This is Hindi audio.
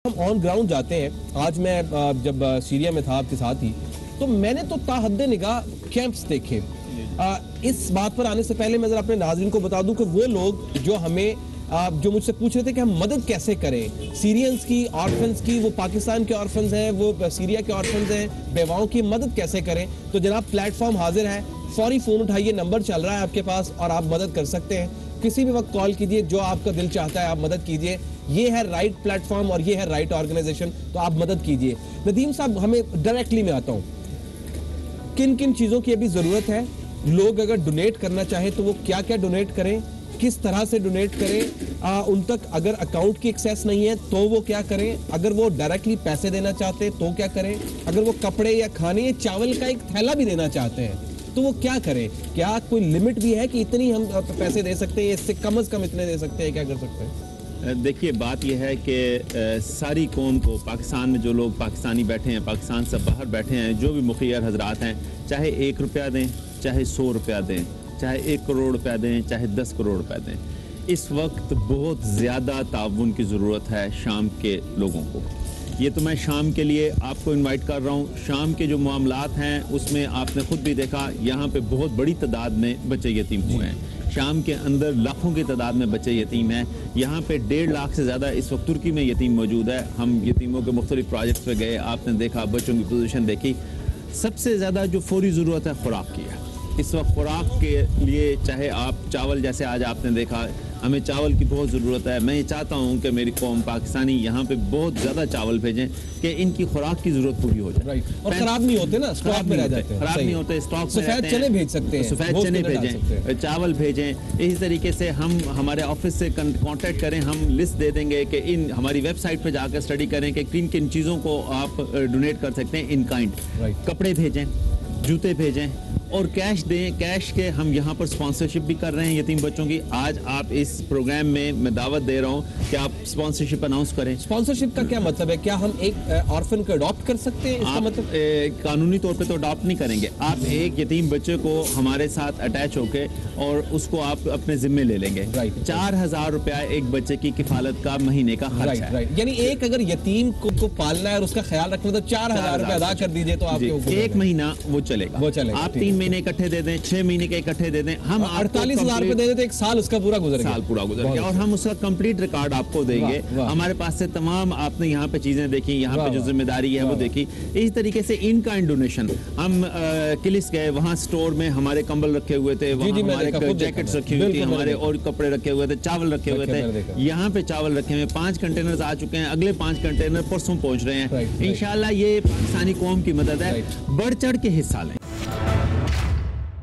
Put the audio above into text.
हम ऑन ग्राउंड जाते हैं, आज मैं जब सीरिया में था आपके साथ ही, तो मैंने तो ताहद्दे निगाह कैंप्स देखे। इस बात पर आने से पहले मैं जरा अपने नाज़रीन को बता दूं कि वो लोग जो हमें जो मुझसे पूछ रहे थे कि हम मदद कैसे करें सीरियंस की, ऑर्फन्स की, वो पाकिस्तान के ऑर्फन्स हैं, वो सीरिया के ऑर्फन्स हैं, बेवाओं की मदद कैसे करें, तो जनाब प्लेटफॉर्म हाजिर है, फौरी फ़ोन उठाइए, नंबर चल रहा है आपके पास और आप मदद कर सकते हैं। किसी भी वक्त कॉल कीजिए, जो आपका दिल चाहता है आप मदद कीजिए। ये है राइट प्लेटफॉर्म और ये है राइट ऑर्गेनाइजेशन, तो आप मदद कीजिए। नदीम साहब, हमें डायरेक्टली में आता हूँ, किन किन चीज़ों की अभी ज़रूरत है? लोग अगर डोनेट करना चाहें तो वो क्या क्या डोनेट करें, किस तरह से डोनेट करें, उन तक अगर अकाउंट की एक्सेस नहीं है तो वो क्या करें, अगर वो डायरेक्टली पैसे देना चाहते हैं तो क्या करें, अगर वो कपड़े या खाने या चावल का एक थैला भी देना चाहते हैं तो वो क्या करें? क्या कोई लिमिट भी है कि इतनी हम पैसे दे सकते हैं, इससे कम से कम इतने दे सकते हैं, क्या कर सकते हैं? देखिए, बात यह है कि सारी कौम को, पाकिस्तान में जो लोग पाकिस्तानी बैठे हैं, पाकिस्तान से बाहर बैठे हैं, जो भी मुखियर हजरात हैं, चाहे 1 रुपया दें, चाहे 100 रुपया दें, चाहे 1 करोड़ रुपया दें, चाहे 10 करोड़ रुपया दें, इस वक्त बहुत ज़्यादा ताउन की ज़रूरत है शाम के लोगों को। ये तो मैं शाम के लिए आपको इनवाइट कर रहा हूँ। शाम के जो मामलात हैं उसमें आपने खुद भी देखा, यहाँ पे बहुत बड़ी तादाद में बच्चे यतीम हुए हैं। शाम के अंदर लाखों की तादाद में बच्चे यतीम हैं। यहाँ पे 1.5 लाख से ज़्यादा इस वक्त तुर्की में यतीम मौजूद है। हम यतीमों के मुख्तलिफ प्रोजेक्ट्स पे गए, आपने देखा, बच्चों की पोजीशन देखी। सबसे ज़्यादा जो फौरी ज़रूरत है खुराक की है। इस वक्त खुराक के लिए चाहे आप चावल, जैसे आज आपने देखा, हमें चावल की बहुत ज़रूरत है। मैं ये चाहता हूँ कि मेरी कौम पाकिस्तानी यहाँ पे बहुत ज़्यादा चावल भेजें कि इनकी खुराक की ज़रूरत पूरी हो जाए। राइट। और ख़राब नहीं होते ना, स्टॉक में रह जाते हैं, ख़राब नहीं होते, स्टॉक में सफ़ेद चने भेज सकते हैं, सफ़ेद चने भेजें, चावल भेजें। इसी तरीके से हम हमारे ऑफिस से कांटेक्ट करें, हम लिस्ट दे देंगे कि इन हमारी वेबसाइट पर जाकर स्टडी करें कि किन किन चीज़ों को आप डोनेट कर सकते हैं इन काइंड। कपड़े भेजें, जूते भेजें और कैश दें। कैश के हम यहाँ पर स्पॉन्सरशिप भी कर रहे हैं यतीम बच्चों की। आज आप इस प्रोग्राम में मैं दावत दे रहा हूँ कि आप स्पॉन्सरशिप अनाउंस करें। स्पॉन्सरशिप का क्या मतलब है? क्या हम एक ऑर्फन को अडॉप्ट कर सकते हैं? इसका मतलब कानूनी तौर पे तो अडॉप्ट नहीं करेंगे, आप एक यतीम बच्चे को हमारे साथ अटैच होके और उसको आप अपने जिम्मे ले लेंगे। 4000 रुपया एक बच्चे की किफालत का महीने का खर्च है। यानी एक अगर यतीम को पालना है और उसका ख्याल रखना तो 4000 रुपया अदा कर दीजिए तो आपके एक महीना वो चलेगा। आप 3 महीने इकट्ठे दे दें, 6 महीने के इकट्ठे दे दें, हम 48,000 रुपए दे देते, एक साल उसका पूरा गुजर गया और हम उसका कंप्लीट रिकॉर्ड आपको देंगे। हमारे पास से तमाम आपने यहाँ पे चीजें देखी, यहाँ पे जो जिम्मेदारी है वो देखी। इस तरीके से इन काइंड डोनेशन, हम किलिस गए, वहाँ स्टोर में हमारे कंबल रखे हुए थे, हमारे जैकेट्स रखी हुई थी, हमारे और कपड़े रखे हुए थे, चावल रखे हुए थे। यहाँ पे चावल रखे हुए 5 कंटेनर आ चुके हैं, अगले 5 कंटेनर परसों पहुंच रहे हैं। इंशाल्लाह ये पाकिस्तानी कौम की मदद है, बढ़ चढ़ के हिस्सा लें।